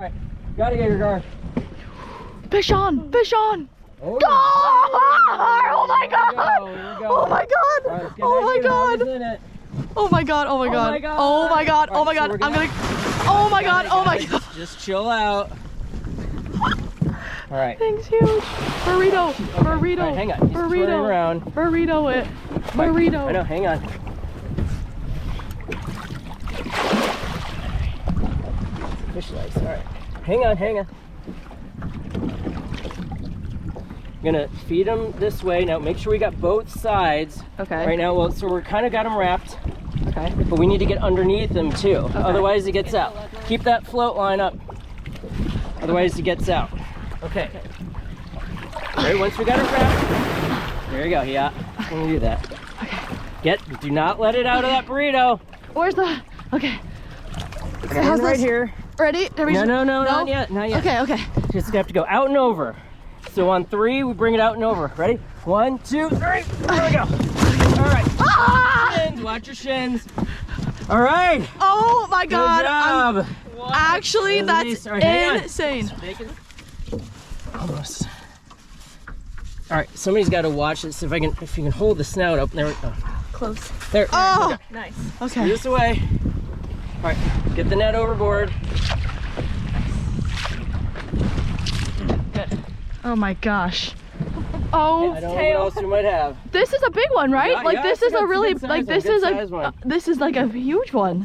Alright, Alligator Gar. Fish on! Fish on! Oh, Gar! Oh my god! Oh my god! Oh my god! Oh my god! Oh my god! Oh my god! Oh my god! I'm gonna. Oh my god! Oh my god! Just chill out. Alright. Thing's huge. Burrito. Burrito. Right, hang on. He's turning around. Burrito it. Burrito. I know, hang on. Fish lice. Alright. Hang on, hang on. I'm gonna feed them this way. Now make sure we got both sides. Okay. Right now, well, so we're kind of got them wrapped. Okay. But we need to get underneath them too. Okay. Otherwise it gets out. Keep that float line up. Otherwise it gets out. Okay. Alright, once we got it wrapped. There you go, yeah. I'm gonna do that. Okay. Do not let it out of that burrito. Where's the, okay. Okay, how's right here. Ready? No, not yet, not yet. Okay, okay. Just have to go out and over. So on 3, we bring it out and over. Ready? 1, 2, 3. There we go. All right. Ah! Shins, watch your shins. All right. Oh my god. Good job. Actually, that's insane. Almost. All right, somebody's got to watch this. If you can hold the snout up. There we go. Close. There. Oh, okay. nice. Screw Okay. this away. All right, get the net overboard. Good. Oh my gosh. Oh, I don't know what else you might have. this is a big one, right? Yeah, like yeah, this it's is a good really size like one, this good is size one. this is like a huge one.